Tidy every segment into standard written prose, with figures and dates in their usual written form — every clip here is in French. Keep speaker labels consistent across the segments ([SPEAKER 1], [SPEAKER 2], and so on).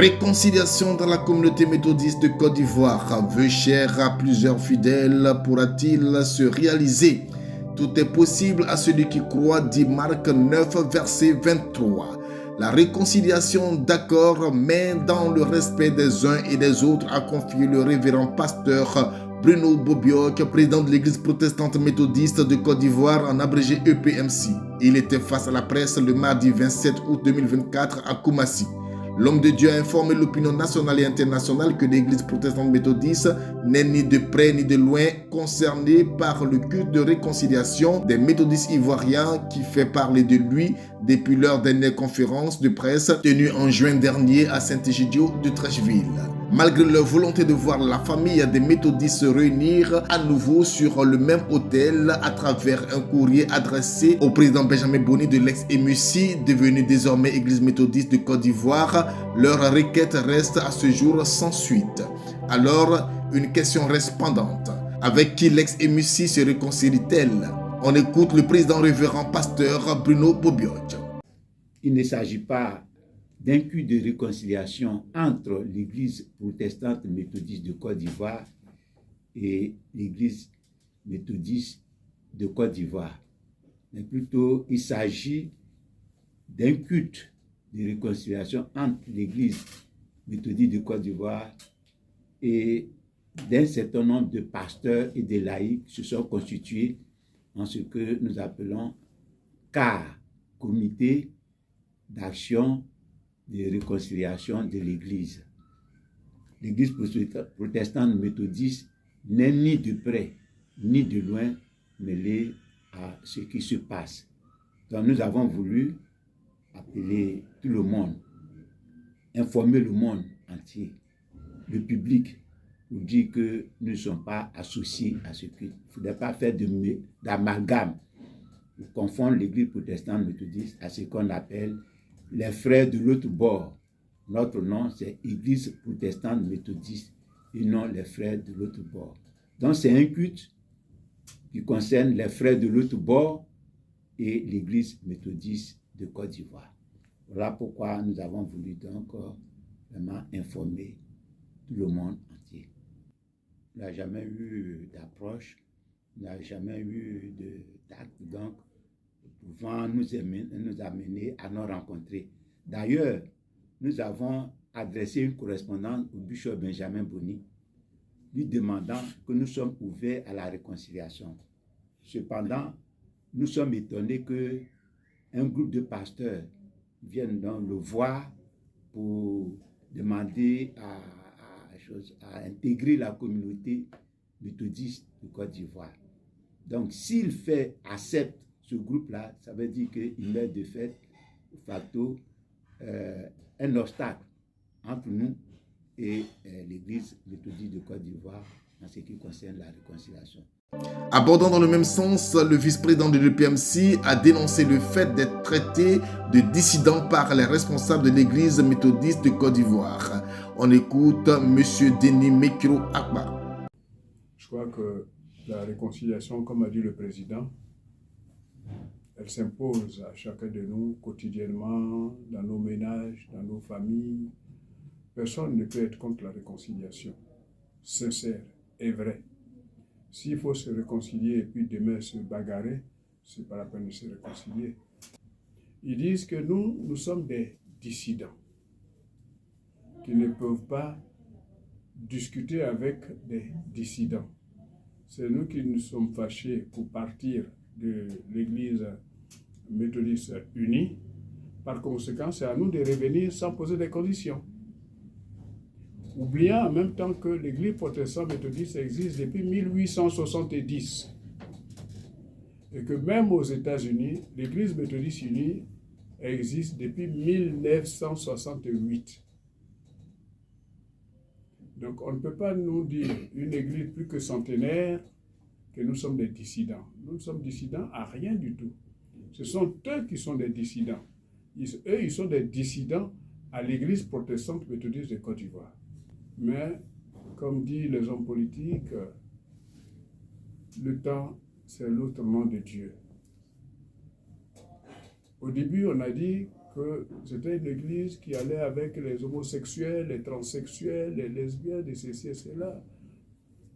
[SPEAKER 1] Réconciliation dans la communauté méthodiste de Côte d'Ivoire. Vœu cher à plusieurs fidèles, pourra-t-il se réaliser? Tout est possible à celui qui croit, dit Marc 9, verset 23. La réconciliation, d'accord, mais dans le respect des uns et des autres, a confié le révérend pasteur Bruno Bobioc, président de l'église protestante méthodiste de Côte d'Ivoire, en abrégé EPMC. Il était face à la presse le mardi 27 août 2024 à Koumassi. L'homme de Dieu a informé l'opinion nationale et internationale que l'église protestante méthodiste n'est ni de près ni de loin concernée par le culte de réconciliation des méthodistes ivoiriens qui fait parler de lui depuis leur dernière conférence de presse tenue en juin dernier à Saint-Egidio de Treichville. Malgré leur volonté de voir la famille des méthodistes se réunir à nouveau sur le même autel à travers un courrier adressé au président Benjamin Boni de l'ex-MUC, devenu désormais Église méthodiste de Côte d'Ivoire, leur requête reste à ce jour sans suite. Alors, une question reste pendante. Avec qui l'ex-MUC se réconcilie-t-elle? On écoute le président révérend pasteur Bruno Bobioc.
[SPEAKER 2] Il ne s'agit pas d'un culte de réconciliation entre l'église protestante méthodiste de Côte d'Ivoire et l'église méthodiste de Côte d'Ivoire. Mais plutôt, il s'agit d'un culte de réconciliation entre l'église méthodiste de Côte d'Ivoire et d'un certain nombre de pasteurs et de laïcs qui se sont constitués en ce que nous appelons CAR, Comité d'action de réconciliation de l'Église. L'Église protestante méthodiste n'est ni de près ni de loin mêlée à ce qui se passe. Donc nous avons voulu appeler tout le monde, informer le monde entier, le public, pour dire que nous ne sommes pas associés à ce culte. Il ne faudrait pas faire d'amalgame, pour confondre l'Église protestante méthodiste à ce qu'on appelle les frères de l'autre bord. Notre nom, c'est Église protestante méthodiste et non les frères de l'autre bord. Donc, c'est un culte qui concerne les frères de l'autre bord et l'Église méthodiste de Côte d'Ivoire. Voilà pourquoi nous avons voulu donc vraiment informer tout le monde entier. Il n'y a jamais eu d'approche, il n'y a jamais eu d'acte, donc, pouvant nous amener à nous rencontrer. D'ailleurs, nous avons adressé une correspondance au bishop Benjamin Boni, lui demandant que nous sommes ouverts à la réconciliation. Cependant, nous sommes étonnés qu'un groupe de pasteurs vienne donc le voir pour demander à intégrer la communauté méthodiste de Côte d'Ivoire. Donc, s'il accepte ce groupe-là, ça veut dire qu'il met de fait, de facto, un obstacle entre nous et l'Église méthodiste de Côte d'Ivoire en ce qui concerne la réconciliation.
[SPEAKER 1] Abordant dans le même sens, le vice-président de l'EPMC a dénoncé le fait d'être traité de dissident par les responsables de l'Église méthodiste de Côte d'Ivoire. On écoute M. Denis Mekiro Akbar.
[SPEAKER 3] Je crois que la réconciliation, comme a dit le président, elle s'impose à chacun de nous quotidiennement, dans nos ménages, dans nos familles. Personne ne peut être contre la réconciliation, sincère et vraie. S'il faut se réconcilier et puis demain se bagarrer, ce n'est pas la peine de se réconcilier. Ils disent que nous sommes des dissidents, qui ne peuvent pas discuter avec des dissidents. C'est nous qui nous sommes fâchés pour partir de l'Église méthodiste unie. Par conséquent, c'est à nous de revenir sans poser des conditions. Oubliant en même temps que l'Église protestante méthodiste existe depuis 1870 et que même aux États-Unis, l'Église méthodiste unie existe depuis 1968. Donc on ne peut pas nous dire, une Église plus que centenaire, que nous sommes des dissidents. Nous ne sommes dissidents à rien du tout. Ce sont eux qui sont des dissidents. Ils sont des dissidents à l'Église protestante méthodiste de Côte d'Ivoire. Mais, comme disent les hommes politiques, le temps, c'est l'autre nom de Dieu. Au début, on a dit que c'était une église qui allait avec les homosexuels, les transsexuels, les lesbiennes, et ceci et cela.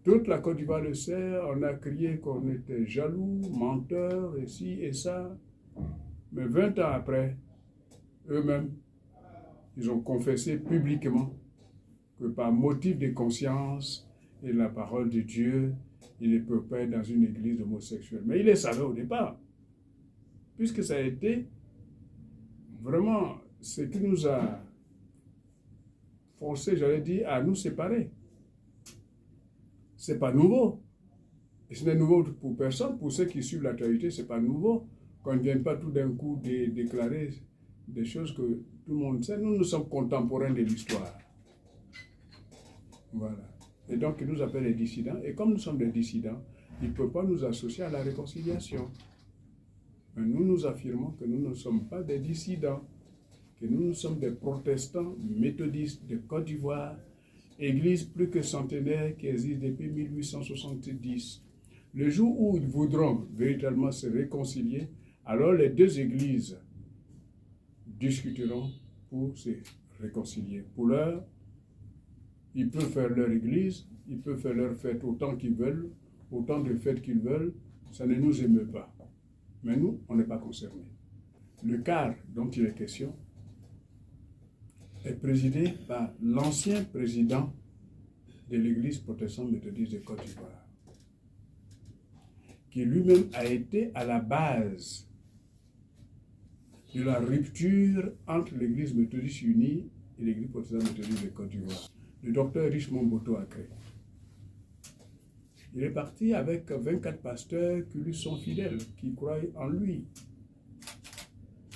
[SPEAKER 3] Toute la Côte d'Ivoire le sait, on a crié qu'on était jaloux, menteurs, et ci et ça. Mais 20 ans après, eux-mêmes, ils ont confessé publiquement que par motif de conscience et de la parole de Dieu, ils ne peuvent pas être dans une église homosexuelle. Mais ils le savaient au départ, puisque ça a été vraiment ce qui nous a forcé, j'allais dire, à nous séparer. Ce n'est pas nouveau. Et ce n'est nouveau pour personne. Pour ceux qui suivent l'actualité, ce n'est pas nouveau. Qu'on ne vienne pas tout d'un coup déclarer des choses que tout le monde sait. Nous sommes contemporains de l'histoire. Voilà. Et donc, ils nous appellent les dissidents. Et comme nous sommes des dissidents, ils ne peuvent pas nous associer à la réconciliation. Mais nous affirmons que nous ne sommes pas des dissidents, que nous sommes des protestants méthodistes de Côte d'Ivoire, église plus que centenaire qui existe depuis 1870. Le jour où ils voudront véritablement se réconcilier, alors les deux églises discuteront pour se réconcilier. Pour l'heure, ils peuvent faire leur église, ils peuvent faire leur fête autant qu'ils veulent, autant de fêtes qu'ils veulent, ça ne nous émeut pas. Mais nous, on n'est pas concernés. Le CAR dont il est question est présidé par l'ancien président de l'église protestante méthodiste de Côte d'Ivoire, qui lui-même a été à la base de la rupture entre l'église méthodiste unie et l'église protestante méthodiste de Côte d'Ivoire, le docteur Richmond Boto Acré. Il est parti avec 24 pasteurs qui lui sont fidèles, qui croient en lui.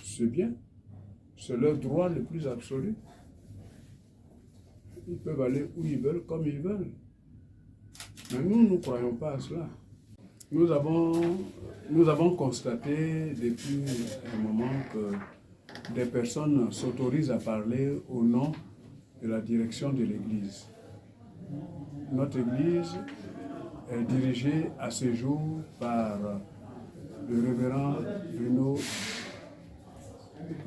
[SPEAKER 3] C'est bien, c'est leur droit le plus absolu. Ils peuvent aller où ils veulent, comme ils veulent. Mais nous ne croyons pas à cela. Nous avons constaté depuis un moment que des personnes s'autorisent à parler au nom de la direction de l'Église. Notre Église est dirigée à ce jour par le révérend Bruno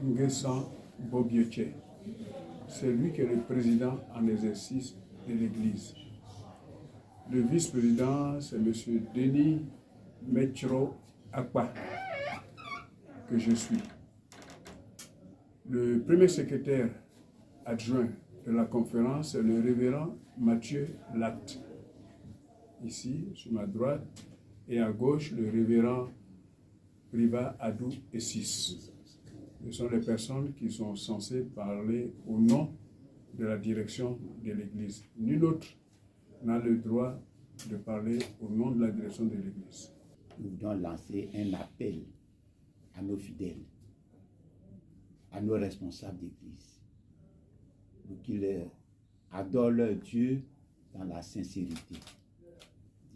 [SPEAKER 3] Nguessan Bobieche. C'est lui qui est le président en exercice de l'Église. Le vice-président, c'est M. Denis Metro Akpa, que je suis. Le premier secrétaire adjoint de la conférence, c'est le révérend Mathieu Latte. Ici, sur ma droite, et à gauche, le révérend Riva Adou Essis. Ce sont les personnes qui sont censées parler au nom de la direction de l'Église. Nul autre n'a le droit de parler au nom de la direction de l'Église.
[SPEAKER 2] Nous voulons lancer un appel à nos fidèles, à nos responsables d'Église, pour qu'ils adorent leur Dieu dans la sincérité.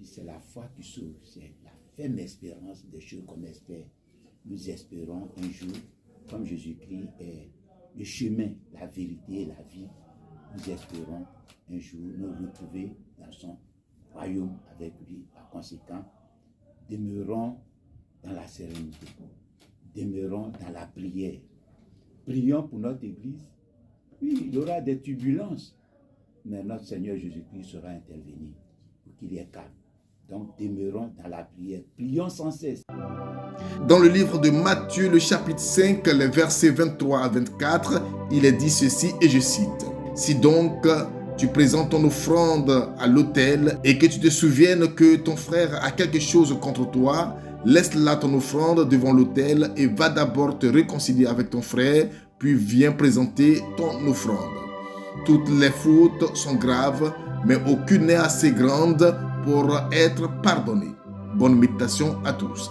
[SPEAKER 2] C'est la foi qui sauve, c'est la ferme espérance des choses qu'on espère. Nous espérons un jour, comme Jésus-Christ est le chemin, la vérité et la vie, nous espérons un jour nous retrouver dans son royaume avec lui. Par conséquent, demeurons dans la sérénité, demeurons dans la prière. Prions pour notre Église. Oui, il y aura des turbulences, mais notre Seigneur Jésus-Christ sera intervenu pour qu'il y ait calme. Donc, demeurons dans la prière. Prions sans cesse.
[SPEAKER 1] Dans le livre de Matthieu, le chapitre 5, les versets 23 à 24, il est dit ceci, et je cite. « Si donc tu présentes ton offrande à l'autel et que tu te souviennes que ton frère a quelque chose contre toi, laisse là ton offrande devant l'autel et va d'abord te réconcilier avec ton frère, puis viens présenter ton offrande. Toutes les fautes sont graves, mais aucune n'est assez grande pour être pardonnée. » Bonne méditation à tous.